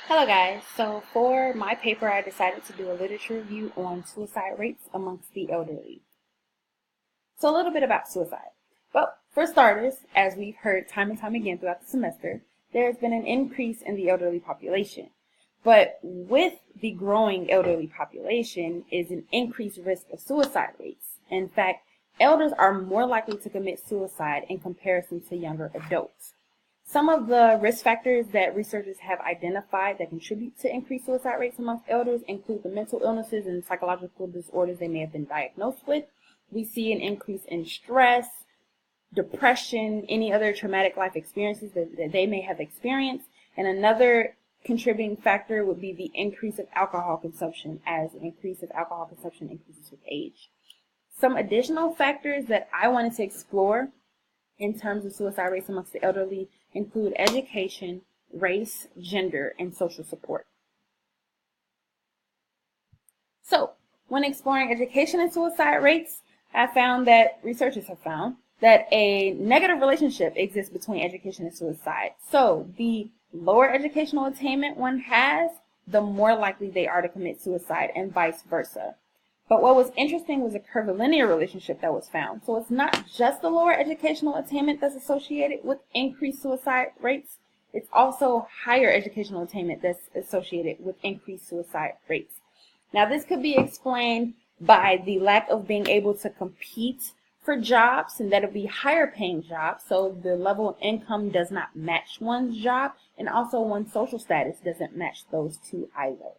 Hello guys, so for my paper I decided to do a literature review on suicide rates amongst the elderly. So a little bit about suicide. Well, for starters, as we've heard time and time again throughout the semester, there has been an increase in the elderly population. But with the growing elderly population is an increased risk of suicide rates. In fact, elders are more likely to commit suicide in comparison to younger adults. Some of the risk factors that researchers have identified that contribute to increased suicide rates amongst elders include the mental illnesses and psychological disorders they may have been diagnosed with. We see an increase in stress, depression, any other traumatic life experiences that they may have experienced. And another contributing factor would be the increase of alcohol consumption, as an increase of alcohol consumption increases with age. Some additional factors that I wanted to explore in terms of suicide rates amongst the elderly include education, race, gender, and social support. So, when exploring education and suicide rates, researchers have found that a negative relationship exists between education and suicide. So, the lower educational attainment one has, the more likely they are to commit suicide, and vice versa. But what was interesting was a curvilinear relationship that was found. So it's not just the lower educational attainment that's associated with increased suicide rates. It's also higher educational attainment that's associated with increased suicide rates. Now, this could be explained by the lack of being able to compete for jobs, and that'll be higher paying jobs. So the level of income does not match one's job, and also one's social status doesn't match those two either.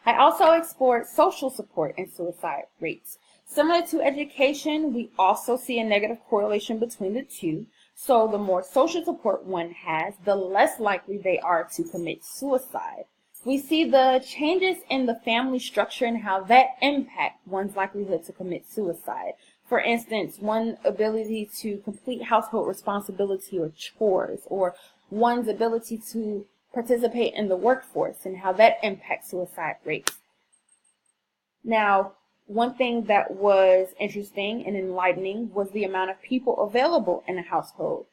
I also explored social support and suicide rates. Similar to education, we also see a negative correlation between the two. So the more social support one has, the less likely they are to commit suicide. We see the changes in the family structure and how that impact one's likelihood to commit suicide. For instance, one's ability to complete household responsibility or chores, or one's ability to participate in the workforce and how that impacts suicide rates. Now, one thing that was interesting and enlightening was the amount of people available in a household.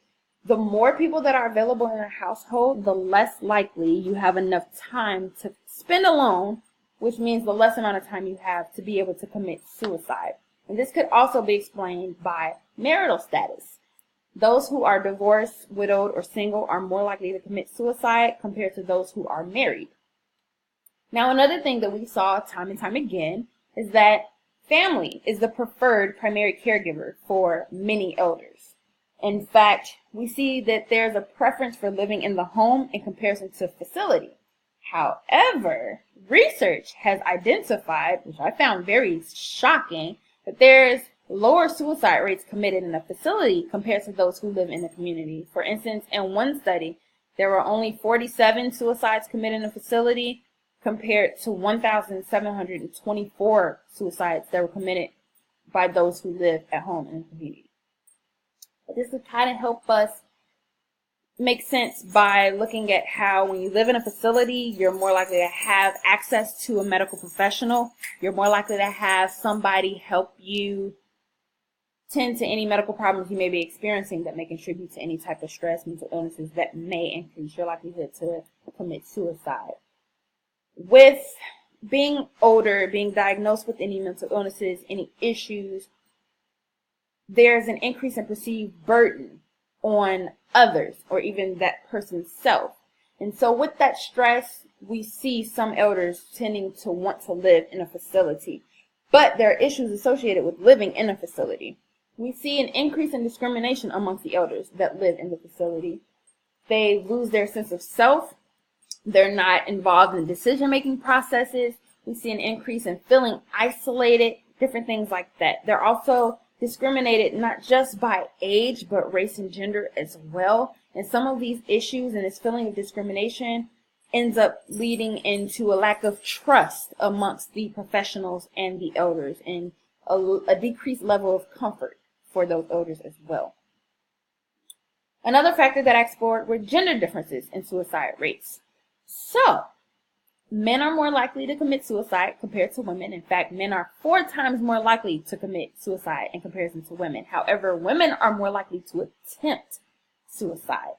The more people that are available in a household, the less likely you have enough time to spend alone, which means the less amount of time you have to be able to commit suicide. And this could also be explained by marital status. Those who are divorced, widowed, or single are more likely to commit suicide compared to those who are married. Now, another thing that we saw time and time again is that family is the preferred primary caregiver for many elders. In fact, we see that there's a preference for living in the home in comparison to facility. However, research has identified, which I found very shocking, that there's lower suicide rates committed in a facility compared to those who live in the community. For instance, in one study, there were only 47 suicides committed in a facility compared to 1,724 suicides that were committed by those who live at home in the community. But this would kind of help us make sense by looking at how when you live in a facility, you're more likely to have access to a medical professional. You're more likely to have somebody help you tend to any medical problems you may be experiencing that may contribute to any type of stress, mental illnesses that may increase your likelihood to commit suicide. With being older, being diagnosed with any mental illnesses, any issues, there's an increase in perceived burden on others or even that person's self. And so with that stress, we see some elders tending to want to live in a facility. But there are issues associated with living in a facility. We see an increase in discrimination amongst the elders that live in the facility. They lose their sense of self. They're not involved in decision-making processes. We see an increase in feeling isolated, different things like that. They're also discriminated not just by age, but race and gender as well. And some of these issues and this feeling of discrimination ends up leading into a lack of trust amongst the professionals and the elders, and a decreased level of comfort for those elders as well. Another factor that I explored were gender differences in suicide rates. So, men are more likely to commit suicide compared to women. In fact, men are 4 times more likely to commit suicide in comparison to women. However, women are more likely to attempt suicide.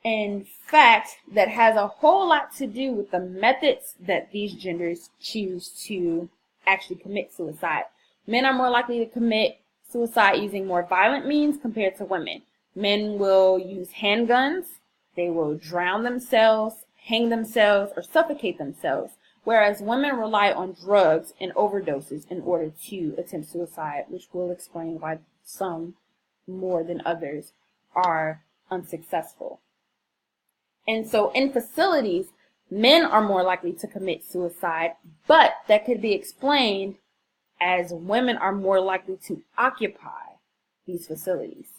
In fact, that has a whole lot to do with the methods that these genders choose to actually commit suicide. Men are more likely to commit suicide using more violent means compared to women. Men will use handguns, they will drown themselves, hang themselves, or suffocate themselves, whereas women rely on drugs and overdoses in order to attempt suicide, which will explain why some, more than others, are unsuccessful. And so in facilities, men are more likely to commit suicide, but that could be explained as women are more likely to occupy these facilities.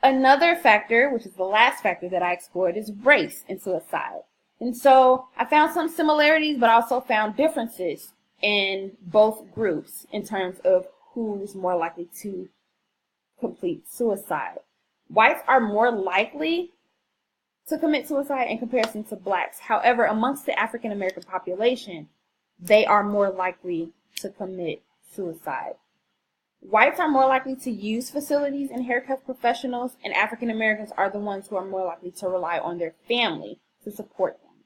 Another factor, which is the last factor that I explored, is race in suicide. And so I found some similarities, but also found differences in both groups in terms of who's more likely to complete suicide. Whites are more likely to commit suicide in comparison to blacks. However, amongst the African American population, they are more likely to commit suicide. Whites are more likely to use facilities and haircut professionals, and African Americans are the ones who are more likely to rely on their family to support them.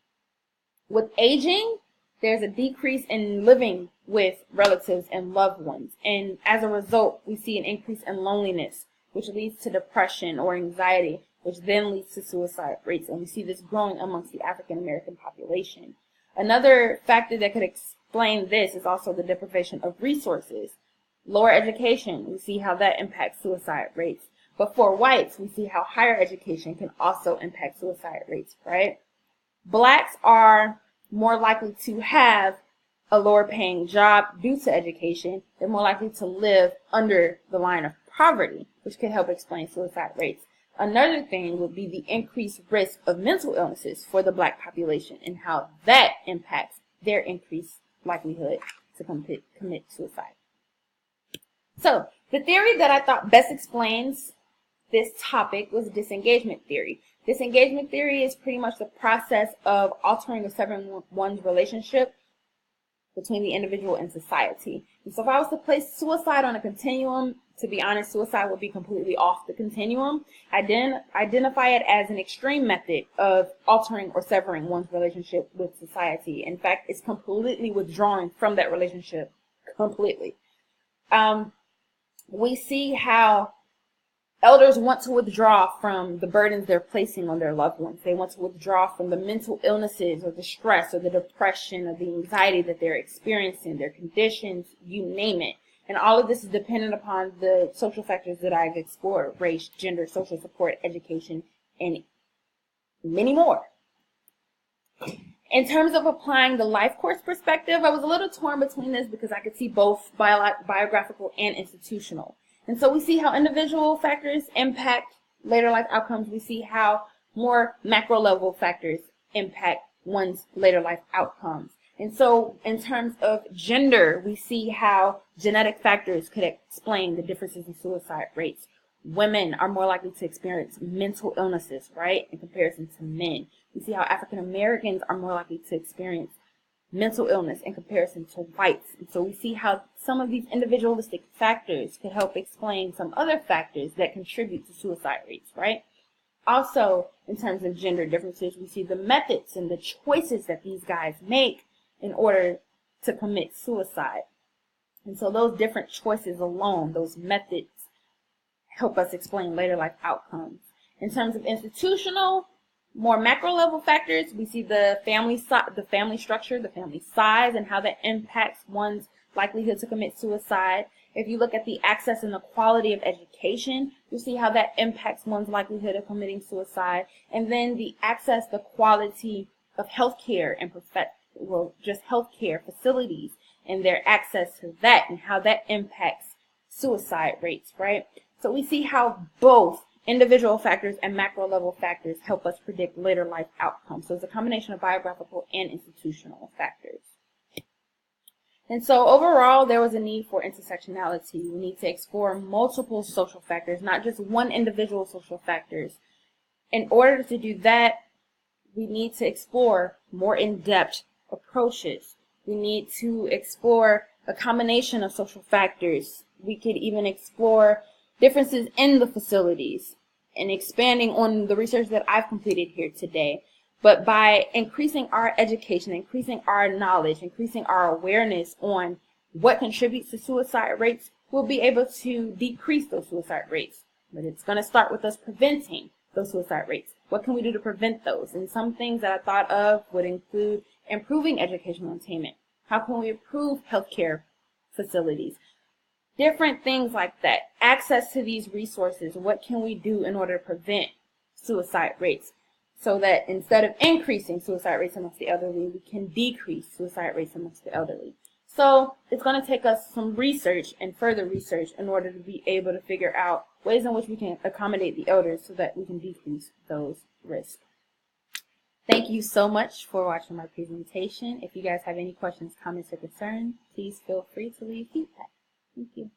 With aging, there's a decrease in living with relatives and loved ones, and as a result, we see an increase in loneliness, which leads to depression or anxiety, which then leads to suicide rates, and we see this growing amongst the African American population. Another factor that could explain this is also the deprivation of resources. Lower education, we see how that impacts suicide rates. But for whites, we see how higher education can also impact suicide rates, right? Blacks are more likely to have a lower paying job due to education. They're more likely to live under the line of poverty, which could help explain suicide rates. Another thing would be the increased risk of mental illnesses for the black population and how that impacts their increased likelihood to commit suicide. So, the theory that I thought best explains this topic was disengagement theory. Disengagement theory is pretty much the process of altering or severing one's relationship between the individual and society. And so if I was to place suicide on a continuum, to be honest, suicide would be completely off the continuum. I identify it as an extreme method of altering or severing one's relationship with society. In fact, it's completely withdrawing from that relationship completely. We see how elders want to withdraw from the burdens they're placing on their loved ones. They want to withdraw from the mental illnesses or the stress or the depression or the anxiety that they're experiencing, their conditions, you name it. And all of this is dependent upon the social factors that I've explored: race, gender, social support, education, and many more. In terms of applying the life course perspective, I was a little torn between this because I could see both biographical and institutional. And so we see how individual factors impact later life outcomes. We see how more macro level factors impact one's later life outcomes. And so in terms of gender, we see how genetic factors could explain the differences in suicide rates. Women are more likely to experience mental illnesses, right, in comparison to men. We see how African Americans are more likely to experience mental illness in comparison to whites. And so we see how some of these individualistic factors could help explain some other factors that contribute to suicide rates, right? Also, in terms of gender differences, we see the methods and the choices that these guys make in order to commit suicide. And so those different choices alone, those methods, help us explain later life outcomes. In terms of institutional, more macro level factors, we see the family structure, the family size, and how that impacts one's likelihood to commit suicide. If you look at the access and the quality of education, you see how that impacts one's likelihood of committing suicide. And then the access, the quality of healthcare and just healthcare facilities and their access to that and how that impacts suicide rates, right? So we see how both individual factors and macro level factors help us predict later life outcomes. So it's a combination of biographical and institutional factors. And so overall, there was a need for intersectionality. We need to explore multiple social factors, not just one individual social factors. In order to do that, we need to explore more in-depth approaches. We need to explore a combination of social factors. We could even explore differences in the facilities and expanding on the research that I've completed here today. But by increasing our education, increasing our knowledge, increasing our awareness on what contributes to suicide rates, we'll be able to decrease those suicide rates. But it's going to start with us preventing those suicide rates. What can we do to prevent those? And some things that I thought of would include improving educational attainment. How can we improve healthcare facilities? Different things like that. Access to these resources. What can we do in order to prevent suicide rates? So that instead of increasing suicide rates amongst the elderly, we can decrease suicide rates amongst the elderly. So it's going to take us some research and further research in order to be able to figure out ways in which we can accommodate the elders so that we can decrease those risks. Thank you so much for watching my presentation. If you guys have any questions, comments, or concerns, please feel free to leave feedback. Thank you.